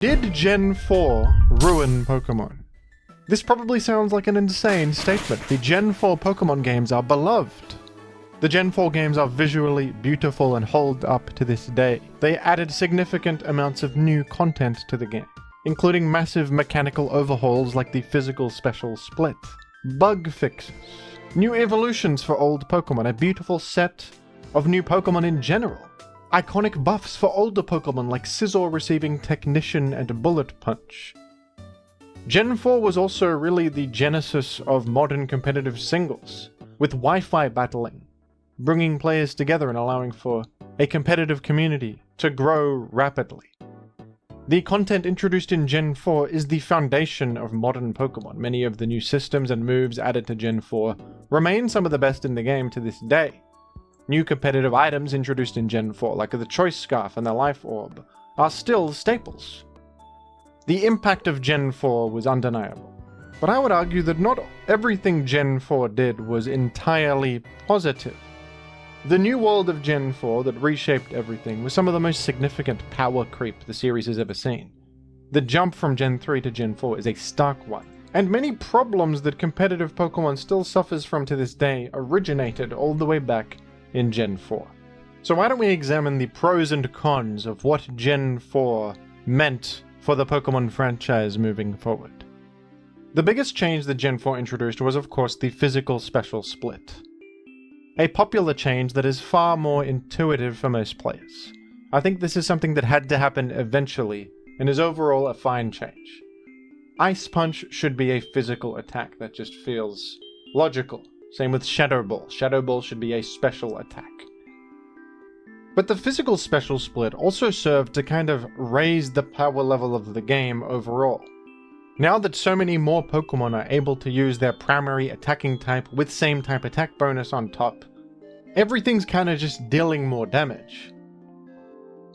Did Gen 4 ruin Pokemon? This probably sounds like an insane statement. The Gen 4 Pokemon games are beloved. The Gen 4 games are visually beautiful and hold up to this day. They added significant amounts of new content to the game, including massive mechanical overhauls like the physical special split, bug fixes, new evolutions for old Pokemon, a beautiful set of new Pokemon in general, iconic buffs for older Pokemon like Scizor receiving Technician and Bullet Punch. Gen 4 was also really the genesis of modern competitive singles, with Wi-Fi battling, bringing players together and allowing for a competitive community to grow rapidly. The content introduced in Gen 4 is the foundation of modern Pokemon. Many of the new systems and moves added to Gen 4 remain some of the best in the game to this day. New competitive items introduced in Gen 4, like the Choice Scarf and the Life Orb, are still staples. The impact of Gen 4 was undeniable, but I would argue that not everything Gen 4 did was entirely positive. The new world of Gen 4 that reshaped everything was some of the most significant power creep the series has ever seen. The jump from Gen 3 to Gen 4 is a stark one, and many problems that competitive Pokemon still suffers from to this day originated all the way back in Gen 4. So why don't we examine the pros and cons of what Gen 4 meant for the Pokemon franchise moving forward. The biggest change that Gen 4 introduced was of course the physical special split. A popular change that is far more intuitive for most players. I think this is something that had to happen eventually, and is overall a fine change. Ice Punch should be a physical attack that just feels logical. Same with Shadow Ball. Shadow Ball should be a special attack. But the physical special split also served to kind of raise the power level of the game overall. Now that so many more Pokemon are able to use their primary attacking type with same type attack bonus on top, everything's kinda just dealing more damage.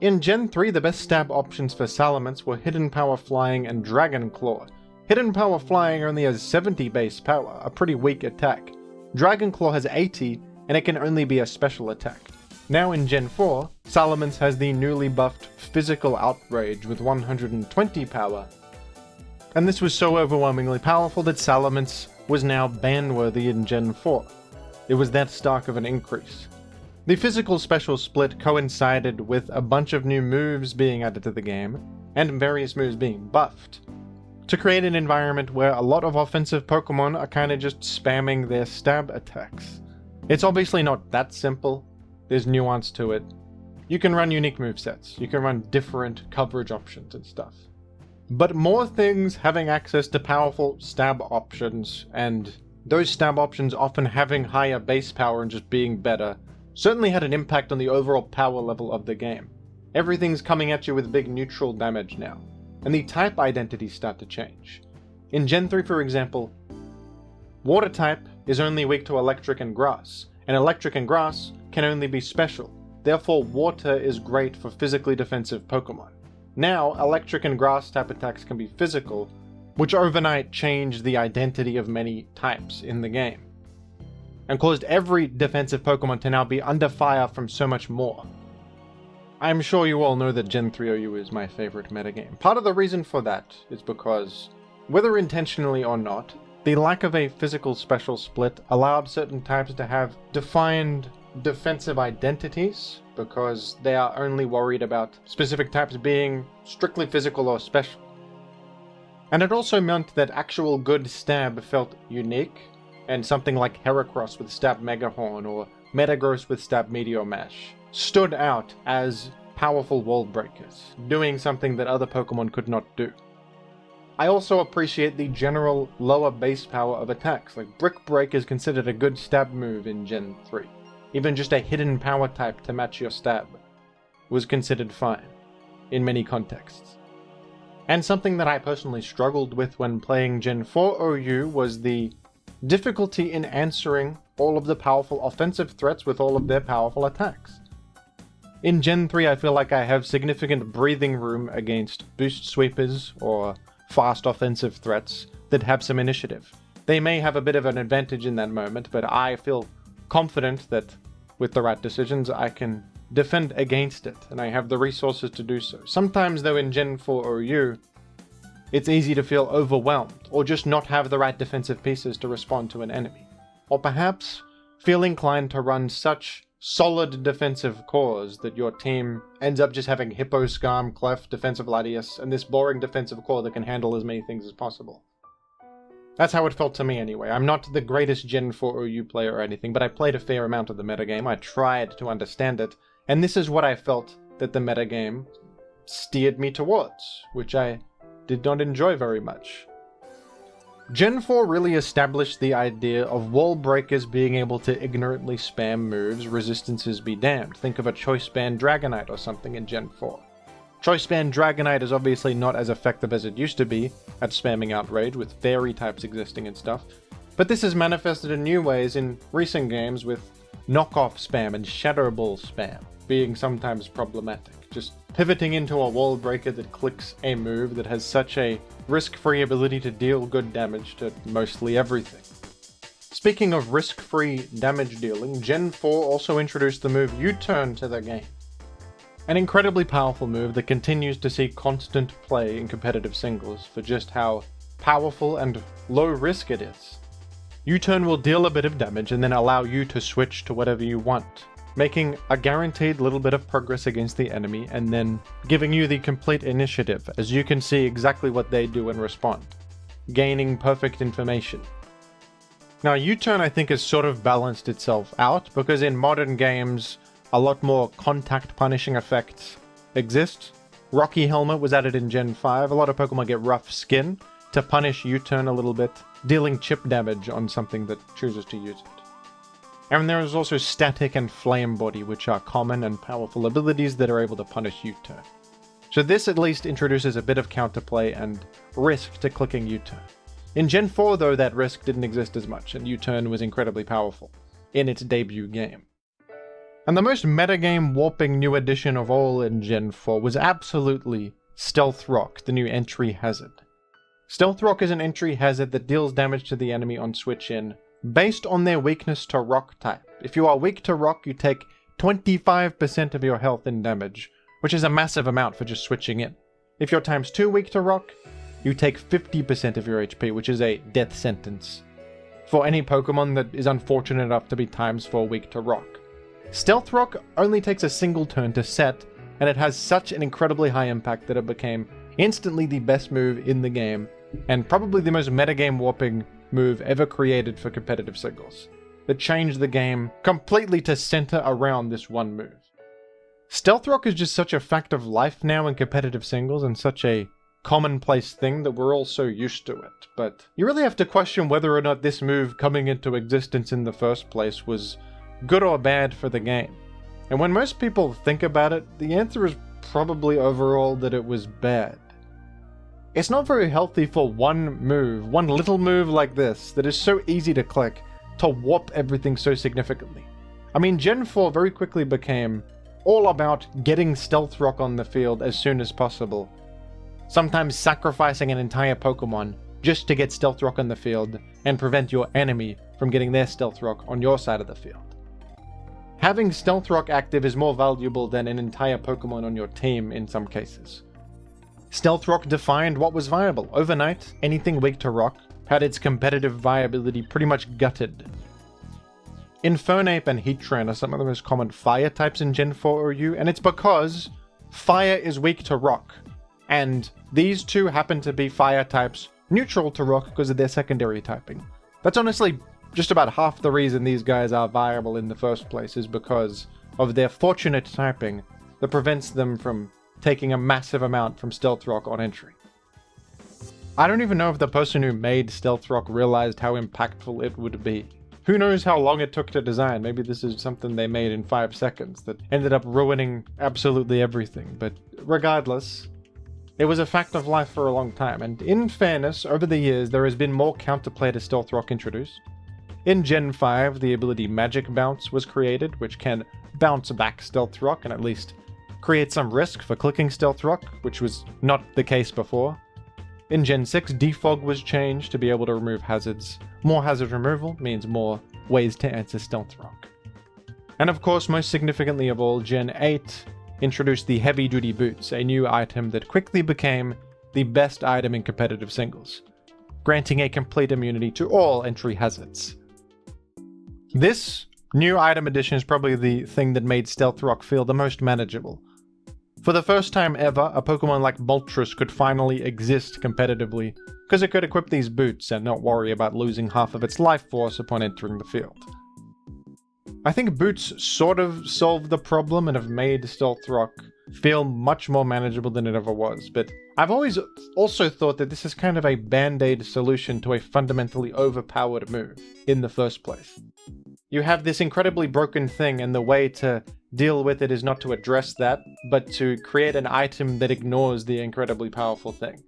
In Gen 3, the best stab options for Salamence were Hidden Power Flying and Dragon Claw. Hidden Power Flying only has 70 base power, a pretty weak attack. Dragon Claw has 80, and it can only be a special attack. Now in Gen 4, Salamence has the newly buffed Physical Outrage with 120 power, and this was so overwhelmingly powerful that Salamence was now ban-worthy in Gen 4. It was that stark of an increase. The physical special split coincided with a bunch of new moves being added to the game, and various moves being buffed, to create an environment where a lot of offensive Pokemon are kinda just spamming their stab attacks. It's obviously not that simple, there's nuance to it. You can run unique movesets, you can run different coverage options and stuff. But more things having access to powerful stab options, and those stab options often having higher base power and just being better, certainly had an impact on the overall power level of the game. Everything's coming at you with big neutral damage now, and the type identities start to change. In Gen 3, for example, Water type is only weak to Electric and Grass, and Electric and Grass can only be special. Therefore, Water is great for physically defensive Pokemon. Now, Electric and Grass type attacks can be physical, which overnight changed the identity of many types in the game, and caused every defensive Pokemon to now be under fire from so much more. I'm sure you all know that Gen 3 OU is my favorite metagame. Part of the reason for that is because, whether intentionally or not, the lack of a physical special split allowed certain types to have defined defensive identities, because they are only worried about specific types being strictly physical or special. And it also meant that actual good stab felt unique, and something like Heracross with Stab Megahorn or Metagross with Stab Meteor Mash stood out as powerful wall breakers, doing something that other Pokemon could not do. I also appreciate the general lower base power of attacks, like Brick Break is considered a good stab move in Gen 3. Even just a hidden power type to match your stab was considered fine, in many contexts. And something that I personally struggled with when playing Gen 4 OU was the difficulty in answering all of the powerful offensive threats with all of their powerful attacks. In Gen 3, I feel like I have significant breathing room against boost sweepers or fast offensive threats that have some initiative. They may have a bit of an advantage in that moment, but I feel confident that with the right decisions I can defend against it, and I have the resources to do so. Sometimes though in Gen 4 OU, it's easy to feel overwhelmed, or just not have the right defensive pieces to respond to an enemy. Or perhaps feel inclined to run such solid defensive cores that your team ends up just having Hippo, Skarm, Clef, Defensive Latias, and this boring defensive core that can handle as many things as possible. That's how it felt to me anyway. I'm not the greatest Gen 4 OU player or anything, but I played a fair amount of the metagame. I tried to understand it, and this is what I felt that the metagame steered me towards, which I did not enjoy very much. Gen 4 really established the idea of wall breakers being able to ignorantly spam moves, resistances be damned. Think of a Choice Band Dragonite or something in Gen 4. Choice Band Dragonite is obviously not as effective as it used to be at spamming Outrage, with fairy types existing and stuff, but this is manifested in new ways in recent games with knockoff spam and Shadow Ball spam being sometimes problematic. Just pivoting into a wall breaker that clicks a move that has such a risk-free ability to deal good damage to mostly everything. Speaking of risk-free damage dealing, Gen 4 also introduced the move U-Turn to the game. An incredibly powerful move that continues to see constant play in competitive singles for just how powerful and low risk it is. U-Turn will deal a bit of damage and then allow you to switch to whatever you want, making a guaranteed little bit of progress against the enemy and then giving you the complete initiative as you can see exactly what they do and respond, gaining perfect information. Now U-Turn I think has sort of balanced itself out because in modern games a lot more contact punishing effects exist. Rocky Helmet was added in Gen 5, a lot of Pokemon get rough skin to punish U-Turn a little bit, dealing chip damage on something that chooses to use it. And there is also Static and Flame Body, which are common and powerful abilities that are able to punish U-Turn. So this at least introduces a bit of counterplay and risk to clicking U-Turn. In Gen 4 though, that risk didn't exist as much, and U-Turn was incredibly powerful in its debut game. And the most metagame warping new addition of all in Gen 4 was absolutely Stealth Rock, the new entry hazard. Stealth Rock is an entry hazard that deals damage to the enemy on switch in, based on their weakness to rock type. If you are weak to rock, you take 25% of your health in damage, which is a massive amount for just switching in. If you're times 2 weak to rock, you take 50% of your HP, which is a death sentence for any Pokemon that is unfortunate enough to be times 4 weak to rock. Stealth Rock only takes a single turn to set, and it has such an incredibly high impact that it became instantly the best move in the game, and probably the most metagame warping move ever created for competitive singles, that changed the game completely to center around this one move. Stealth Rock is just such a fact of life now in competitive singles and such a commonplace thing that we're all so used to it, but you really have to question whether or not this move coming into existence in the first place was good or bad for the game. And when most people think about it, the answer is probably overall that it was bad. It's not very healthy for one move, one little move like this, that is so easy to click, to warp everything so significantly. I mean, Gen 4 very quickly became all about getting Stealth Rock on the field as soon as possible. Sometimes sacrificing an entire Pokemon just to get Stealth Rock on the field and prevent your enemy from getting their Stealth Rock on your side of the field. Having Stealth Rock active is more valuable than an entire Pokemon on your team in some cases. Stealth Rock defined what was viable. Overnight, anything weak to rock had its competitive viability pretty much gutted. Infernape and Heatran are some of the most common fire types in Gen 4 OU, and it's because fire is weak to rock. And these two happen to be fire types neutral to rock because of their secondary typing. That's honestly just about half the reason these guys are viable in the first place, is because of their fortunate typing that prevents them from taking a massive amount from Stealth Rock on entry. I don't even know if the person who made Stealth Rock realized how impactful it would be. Who knows how long it took to design? Maybe this is something they made in 5 seconds that ended up ruining absolutely everything, but regardless, it was a fact of life for a long time, and in fairness, over the years there has been more counterplay to Stealth Rock introduced. In Gen 5, the ability Magic Bounce was created, which can bounce back Stealth Rock and at least create some risk for clicking Stealth Rock, which was not the case before. In Gen 6, Defog was changed to be able to remove hazards. More hazard removal means more ways to answer Stealth Rock. And of course, most significantly of all, Gen 8 introduced the heavy duty boots, a new item that quickly became the best item in competitive singles, granting a complete immunity to all entry hazards. This new item addition is probably the thing that made Stealth Rock feel the most manageable. For the first time ever, a Pokemon like Moltres could finally exist competitively, because it could equip these boots and not worry about losing half of its life force upon entering the field. I think boots sort of solve the problem and have made Stealth Rock feel much more manageable than it ever was, but I've always also thought that this is kind of a band-aid solution to a fundamentally overpowered move in the first place. You have this incredibly broken thing, and the way to deal with it is not to address that, but to create an item that ignores the incredibly powerful thing.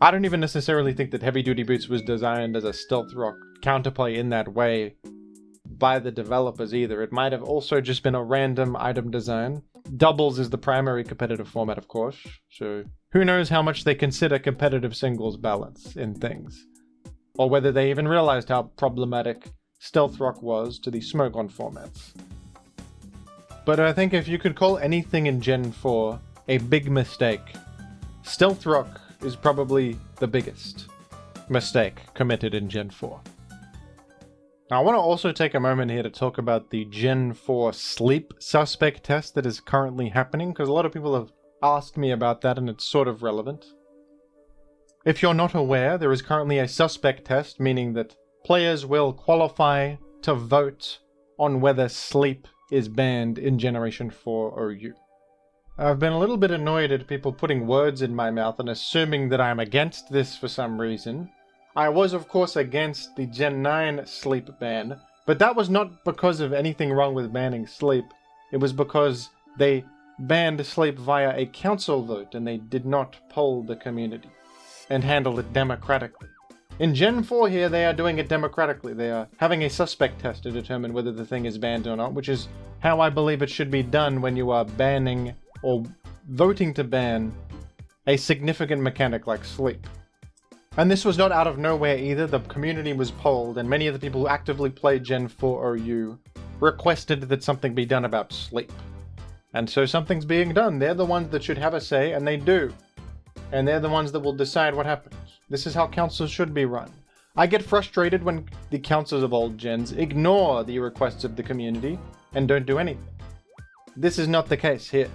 I don't even necessarily think that Heavy Duty Boots was designed as a Stealth Rock counterplay in that way by the developers either. It might have also just been a random item design. Doubles is the primary competitive format, of course, so who knows how much they consider competitive singles balance in things, or whether they even realized how problematic Stealth Rock was to the Smogon formats. But I think if you could call anything in Gen 4 a big mistake, Stealth Rock is probably the biggest mistake committed in Gen 4. Now, I want to also take a moment here to talk about the Gen 4 sleep suspect test that is currently happening, because a lot of people have asked me about that and it's sort of relevant. If you're not aware, there is currently a suspect test, meaning that players will qualify to vote on whether sleep is banned in Generation 4 OU. I've been a little bit annoyed at people putting words in my mouth and assuming that I'm against this for some reason. I was, of course, against the Gen 9 sleep ban, but that was not because of anything wrong with banning sleep. It was because they banned sleep via a council vote and they did not poll the community and handle it democratically. In Gen 4 here, they are doing it democratically. They are having a suspect test to determine whether the thing is banned or not, which is how I believe it should be done when you are banning or voting to ban a significant mechanic like sleep. And this was not out of nowhere either. The community was polled, and many of the people who actively play Gen 4 OU requested that something be done about sleep. And so something's being done. They're the ones that should have a say, and they do. And they're the ones that will decide what happens. This is how councils should be run. I get frustrated when the councils of old gens ignore the requests of the community and don't do anything. This is not the case here.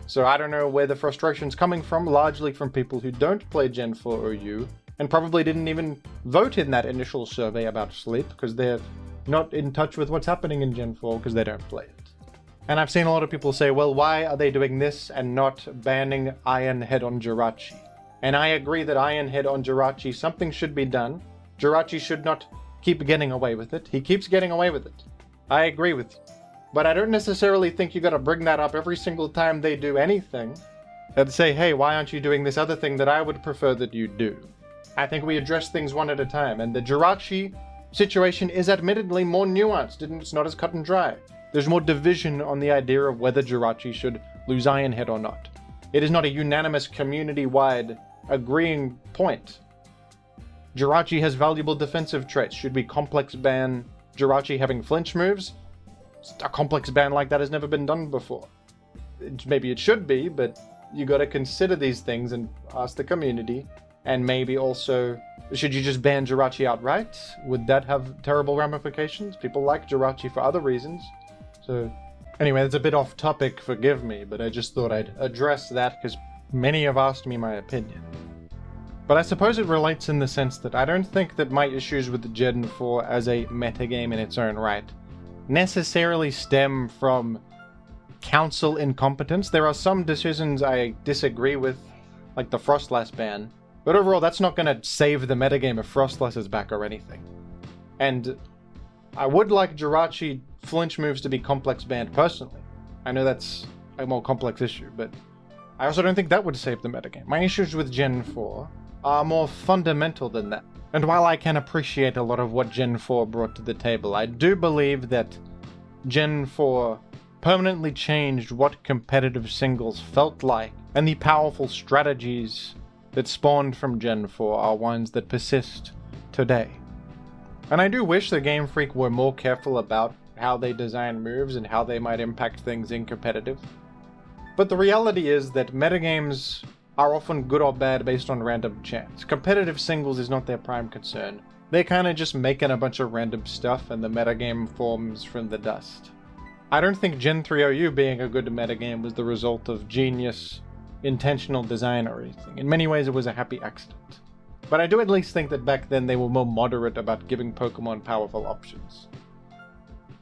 So I don't know where the frustration's coming from, largely from people who don't play Gen 4 OU, and probably didn't even vote in that initial survey about sleep, because they're not in touch with what's happening in Gen 4 because they don't play it. And I've seen a lot of people say, well, why are they doing this and not banning Iron Head on Jirachi? And I agree that Iron Head on Jirachi, something should be done. Jirachi should not keep getting away with it. He keeps getting away with it. I agree with you. But I don't necessarily think you gotta bring that up every single time they do anything and say, hey, why aren't you doing this other thing that I would prefer that you do? I think we address things one at a time, and the Jirachi situation is admittedly more nuanced, and it's not as cut and dry. There's more division on the idea of whether Jirachi should lose Iron Head or not. It is not a unanimous community-wide agreeing point. Jirachi has valuable defensive traits. Should we complex ban Jirachi having flinch moves? A complex ban like that has never been done before. Maybe it should be, but you gotta consider these things and ask the community. And maybe also, should you just ban Jirachi outright? Would that have terrible ramifications? People like Jirachi for other reasons. So, anyway, that's a bit off topic, forgive me, but I just thought I'd address that because many have asked me my opinion. But I suppose it relates in the sense that I don't think that my issues with Gen 4 as a metagame in its own right necessarily stem from council incompetence. There are some decisions I disagree with, like the Frostlass ban, but overall that's not going to save the metagame if Frostlass is back or anything. And I would like Jirachi flinch moves to be complex banned personally. I know that's a more complex issue, but I also don't think that would save the metagame. My issues with Gen 4 are more fundamental than that. And while I can appreciate a lot of what Gen 4 brought to the table, I do believe that Gen 4 permanently changed what competitive singles felt like, and the powerful strategies that spawned from Gen 4 are ones that persist today. And I do wish that Game Freak were more careful about how they design moves and how they might impact things in competitive. But the reality is that metagames are often good or bad based on random chance. Competitive singles is not their prime concern. They're kinda just making a bunch of random stuff and the metagame forms from the dust. I don't think Gen 3 OU being a good metagame was the result of genius, intentional design or anything. In many ways it was a happy accident. But I do at least think that back then they were more moderate about giving Pokemon powerful options.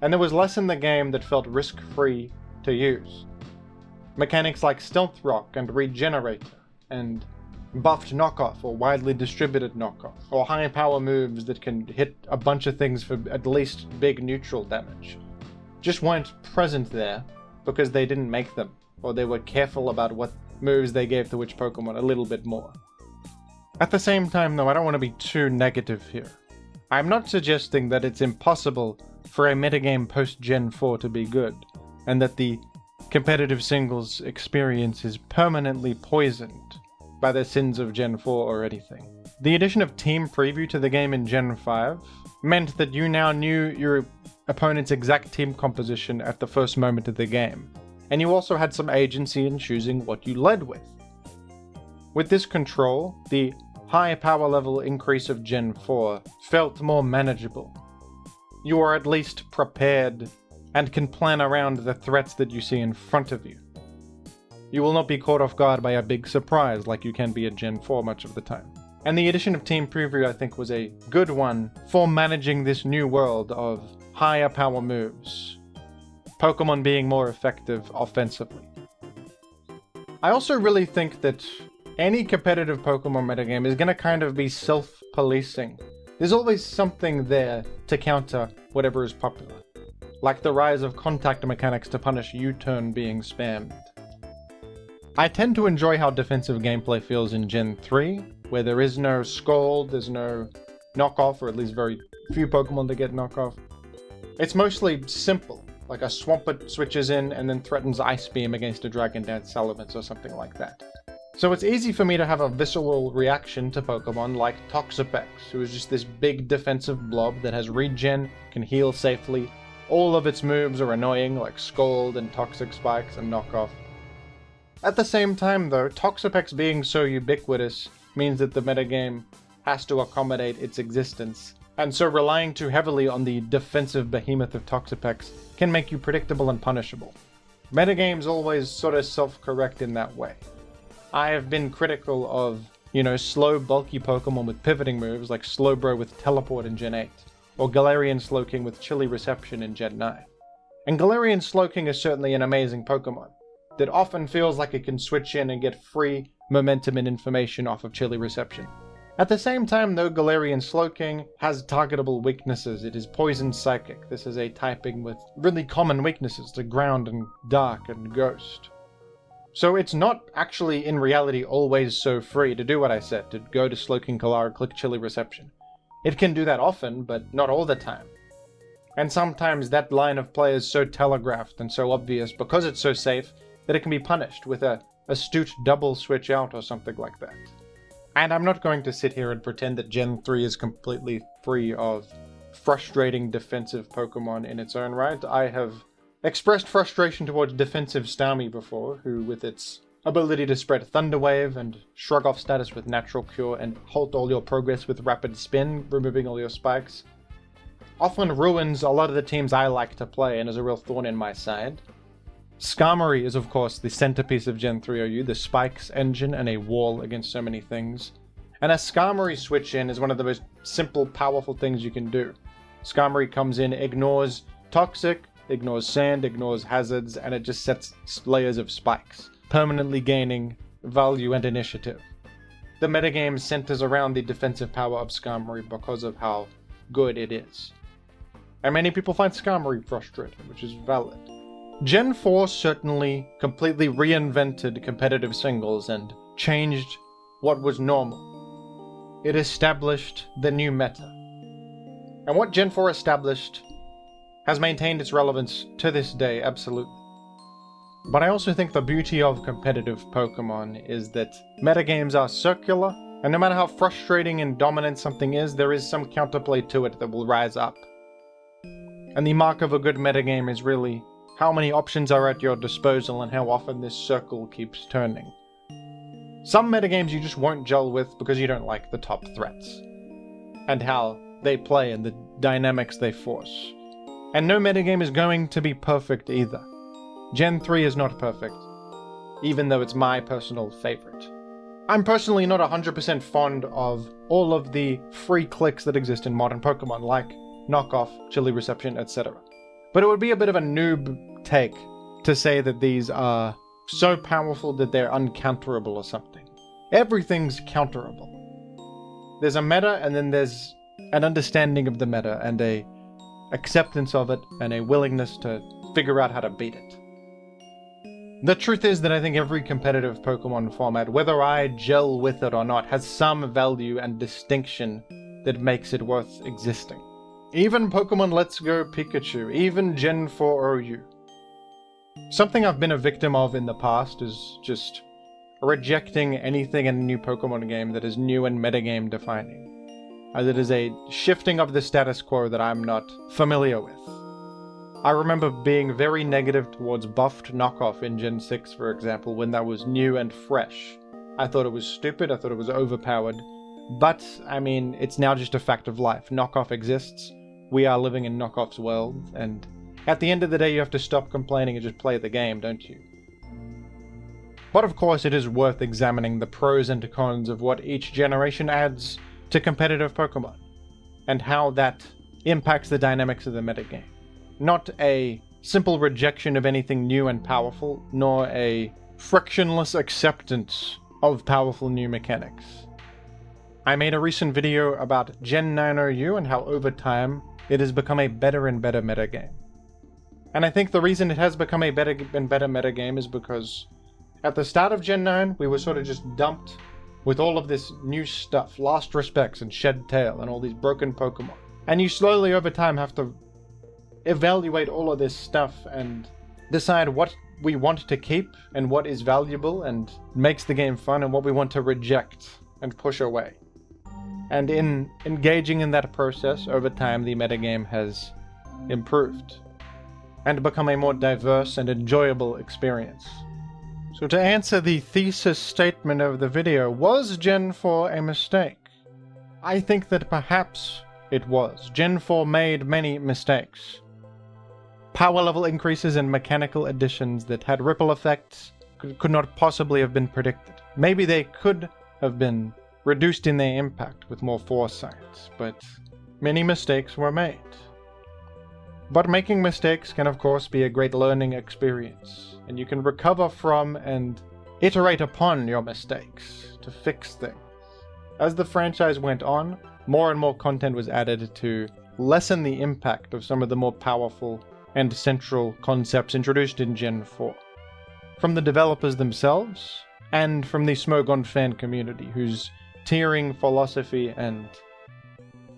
And there was less in the game that felt risk-free to use. Mechanics like Stealth Rock and Regenerator, and buffed knockoff or widely distributed knockoff, or high power moves that can hit a bunch of things for at least big neutral damage, just weren't present there because they didn't make them, or they were careful about what moves they gave to which Pokemon a little bit more. At the same time though, I don't want to be too negative here. I'm not suggesting that it's impossible for a metagame post-Gen 4 to be good, and that the competitive singles experience is permanently poisoned by the sins of Gen 4 or anything. The addition of Team Preview to the game in Gen 5 meant that you now knew your opponent's exact team composition at the first moment of the game, and you also had some agency in choosing what you led with. With this control, the high power level increase of Gen 4 felt more manageable. You are at least prepared and can plan around the threats that you see in front of you. You will not be caught off guard by a big surprise like you can be at Gen 4 much of the time. And the addition of Team Preview I think was a good one for managing this new world of higher power moves, Pokemon being more effective offensively. I also really think that any competitive Pokemon metagame is going to kind of be self-policing. There's always something there to counter whatever is popular, like the rise of contact mechanics to punish U-turn being spammed. I tend to enjoy how defensive gameplay feels in Gen 3, where there is no Scald, there's no knockoff, or at least very few Pokemon that get knockoff. It's mostly simple, like a Swampert switches in and then threatens Ice Beam against a Dragon Dance Salamence or something like that. So it's easy for me to have a visceral reaction to Pokemon like Toxapex, who is just this big defensive blob that has regen, can heal safely. All of its moves are annoying, like Scald and Toxic Spikes and Knockoff. At the same time though, Toxapex being so ubiquitous means that the metagame has to accommodate its existence, and so relying too heavily on the defensive behemoth of Toxapex can make you predictable and punishable. Metagames always sort of self-correct in that way. I have been critical of, slow bulky Pokemon with pivoting moves like Slowbro with Teleport in Gen 8, or Galarian Slowking with Chilly Reception in Gen 9. And Galarian Slowking is certainly an amazing Pokemon that often feels like it can switch in and get free momentum and information off of Chilly Reception. At the same time though, Galarian Slowking has targetable weaknesses. It is Poison Psychic. This is a typing with really common weaknesses to Ground and Dark and Ghost. So it's not actually in reality always so free to do what I said, to go to Slowking Galar, click Chilly Reception. It can do that often, but not all the time. And sometimes that line of play is so telegraphed and so obvious because it's so safe that it can be punished with a astute double switch out or something like that. And I'm not going to sit here and pretend that Gen 3 is completely free of frustrating defensive Pokemon in its own right. I have expressed frustration towards defensive Starmie before, who with its ability to spread Thunder Wave and shrug off status with Natural Cure and halt all your progress with Rapid Spin, removing all your spikes, often ruins a lot of the teams I like to play and is a real thorn in my side. Skarmory is of course the centerpiece of Gen 3 OU, the spikes engine and a wall against so many things. And a Skarmory switch in is one of the most simple, powerful things you can do. Skarmory comes in, ignores Toxic, ignores Sand, ignores Hazards, and it just sets layers of spikes, permanently gaining value and initiative. The metagame centers around the defensive power of Skarmory because of how good it is. And many people find Skarmory frustrating, which is valid. Gen 4 certainly completely reinvented competitive singles and changed what was normal. It established the new meta. And what Gen 4 established has maintained its relevance to this day, absolutely. But I also think the beauty of competitive Pokemon is that metagames are circular, and no matter how frustrating and dominant something is, there is some counterplay to it that will rise up. And the mark of a good metagame is really how many options are at your disposal and how often this circle keeps turning. Some metagames you just won't gel with because you don't like the top threats, and how they play and the dynamics they force. And no metagame is going to be perfect either. Gen 3 is not perfect, even though it's my personal favorite. I'm personally not 100% fond of all of the free clicks that exist in modern Pokemon, like knockoff, chili reception, etc. But it would be a bit of a noob take to say that these are so powerful that they're uncounterable or something. Everything's counterable. There's a meta, and then there's an understanding of the meta, and a acceptance of it, and a willingness to figure out how to beat it. The truth is that I think every competitive Pokemon format, whether I gel with it or not, has some value and distinction that makes it worth existing. Even Pokemon Let's Go Pikachu, even Gen 4 OU. Something I've been a victim of in the past is just rejecting anything in a new Pokemon game that is new and metagame defining, as it is a shifting of the status quo that I'm not familiar with. I remember being very negative towards buffed knockoff in Gen 6, for example, when that was new and fresh. I thought it was stupid, I thought it was overpowered, but, I mean, it's now just a fact of life. Knockoff exists, we are living in knockoff's world, and at the end of the day you have to stop complaining and just play the game, don't you? But of course it is worth examining the pros and cons of what each generation adds to competitive Pokemon, and how that impacts the dynamics of the metagame. Not a simple rejection of anything new and powerful, nor a frictionless acceptance of powerful new mechanics. I made a recent video about Gen 9 OU and how over time it has become a better and better metagame. And I think the reason it has become a better and better metagame is because at the start of Gen 9 we were sort of just dumped with all of this new stuff, Lost Respects and Shed Tail and all these broken Pokemon. And you slowly over time have to evaluate all of this stuff and decide what we want to keep and what is valuable and makes the game fun, and what we want to reject and push away. And in engaging in that process, over time the metagame has improved and become a more diverse and enjoyable experience. So to answer the thesis statement of the video, was Gen 4 a mistake? I think that perhaps it was. Gen 4 made many mistakes. Power level increases and mechanical additions that had ripple effects could not possibly have been predicted. Maybe they could have been reduced in their impact with more foresight, but many mistakes were made. But making mistakes can of course be a great learning experience, and you can recover from and iterate upon your mistakes to fix things. As the franchise went on, more and more content was added to lessen the impact of some of the more powerful and central concepts introduced in Gen 4. From the developers themselves, and from the Smogon fan community, whose tiering philosophy and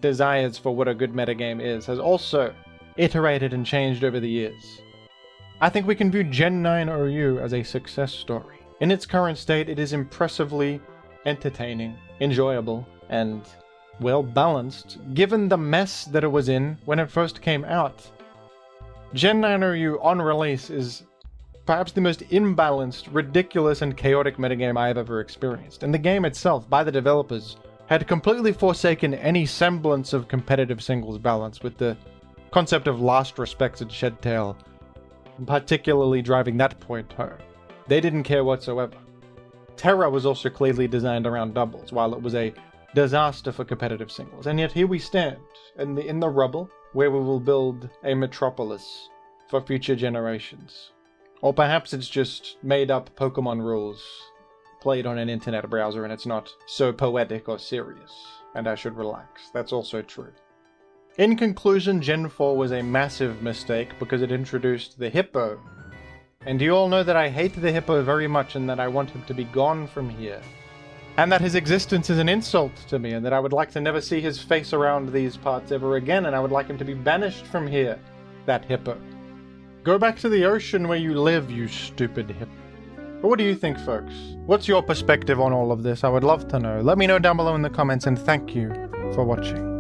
desires for what a good metagame is has also iterated and changed over the years. I think we can view Gen 9 OU as a success story. In its current state, it is impressively entertaining, enjoyable, and well balanced, given the mess that it was in when it first came out. Gen 9 OU on release is perhaps the most imbalanced, ridiculous, and chaotic metagame I have ever experienced, and the game itself, by the developers, had completely forsaken any semblance of competitive singles balance, with the concept of Lost Respects and Shed Tail particularly driving that point home. They didn't care whatsoever. Terra was also clearly designed around doubles, while it was a disaster for competitive singles, and yet here we stand, in the rubble, where we will build a metropolis for future generations. Or perhaps it's just made up Pokemon rules played on an internet browser and it's not so poetic or serious, and I should relax. That's also true. In conclusion, Gen 4 was a massive mistake because it introduced the Hippo. And you all know that I hate the Hippo very much and that I want him to be gone from here. And that his existence is an insult to me, and that I would like to never see his face around these parts ever again, and I would like him to be banished from here, that Hippo. Go back to the ocean where you live, you stupid Hippo. But what do you think, folks? What's your perspective on all of this? I would love to know. Let me know down below in the comments, and thank you for watching.